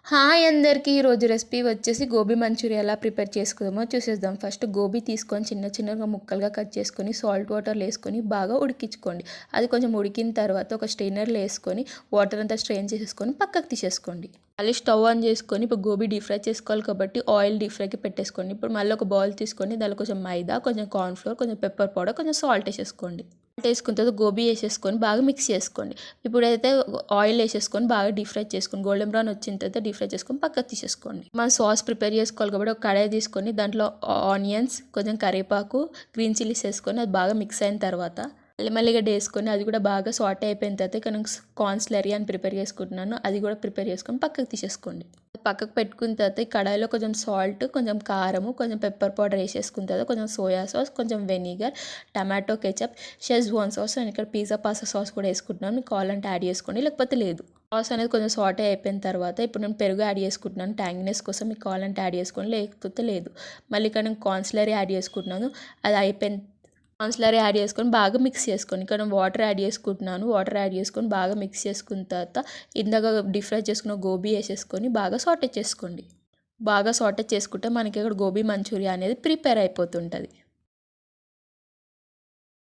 Hi అందరికీ ఈరోజు recipe వచ్చేసి గోబీ మంచూరియా ఎలా ప్రిపేర్ చేసుకుందామో చూసేద్దాం. ఫస్ట్ గోబీ తీసుకొని చిన్న చిన్నగా ముక్కలుగా కట్ చేసుకొని సాల్ట్ వాటర్లో వేసుకొని బాగా ఉడికించుకోండి. అది కొంచెం ఉడికిన తర్వాత ఒక స్ట్రైనర్లో వేసుకొని వాటర్ అంతా స్ట్రెయిన్ చేసేసుకొని పక్కకు తీసేసుకోండి. మళ్ళీ స్టవ్ ఆన్ చేసుకొని ఇప్పుడు గోబీ డీప్ ఫ్రై చేసుకోవాలి కాబట్టి ఆయిల్ డీప్ ఫ్రైకి పెట్టేసుకోండి. ఇప్పుడు మళ్ళీ ఒక బౌల్ తీసుకొని దానిలో కొంచెం మైదా, కొంచెం కార్న్ఫ్లోర్, కొంచెం పెప్పర్ పౌడర్, కొంచెం సాల్ట్ వేసేసుకోండి. వేసుకున్న తర్వాత గోబీ వేసేసుకొని బాగా మిక్స్ చేసుకోండి. ఇప్పుడైతే ఆయిల్ వేసేసుకొని బాగా డీప్ ఫ్రై చేసుకొని గోల్డెన్ బ్రౌన్ వచ్చిన తర్వాత డీప్ ఫ్రై చేసుకొని పక్కకు తీసేసుకోండి. మనం సాస్ ప్రిపేర్ చేసుకోవాలి కాబట్టి ఒక కడాయి తీసుకొని దాంట్లో ఆనియన్స్, కొంచెం కరివేపాకు, గ్రీన్ చిల్లీస్ వేసుకొని అది బాగా మిక్స్ అయిన తర్వాత మెల్లిమెల్లిగా వేసుకొని అది కూడా బాగా సాటే అయిపోయిన తర్వాత ఇక్కడ కార్న్ స్లరీ అని ప్రిపేర్ చేసుకుంటున్నాను. అది కూడా ప్రిపేర్ చేసుకొని పక్కకు తీసేసుకోండి. పక్కకు పెట్టుకున్న తర్వాత ఈ కడాయిలో కొంచెం సాల్ట్, కొంచెం కారము, కొంచెం పెప్పర్ పౌడర్ వేసేసుకున్న తర్వాత కొంచెం సోయా సాస్, కొంచెం vinegar, tomato ketchup, schezwan sauce, నేను ఇక్కడ పిజ్జా పాస్తా సాస్ కూడా వేసుకుంటున్నాను. మీకు కావాలంటే యాడ్ చేసుకోండి, లేకపోతే లేదు. సాస్ అనేది కొంచెం సాటే అయిపోయిన తర్వాత ఇప్పుడు నేను పెరుగు యాడ్ చేసుకుంటున్నాను. ట్యాంగినెస్ కోసం మీకు కావాలంటే యాడ్ చేసుకోండి, లేకపోతే లేదు. మళ్ళీ ఇక్కడ నేను కార్న్ స్లరీ యాడ్ చేసుకుంటున్నాను. అది అయిపోయిన కార్న్స్లరీ యాడ్ చేసుకొని బాగా మిక్స్ చేసుకోండి. ఇక్కడ వాటర్ యాడ్ చేసుకుంటున్నాను. వాటర్ యాడ్ చేసుకొని బాగా మిక్స్ చేసుకున్న తర్వాత ఇందాక డీప్ ఫ్రై చేసుకున్న గోబీ వేసేసుకొని బాగా సాటే చేసుకోండి. బాగా సాటే చేసుకుంటే మనకి ఇక్కడ గోబీ మంచూరియా అనేది ప్రిపేర్ అయిపోతుంటుంది.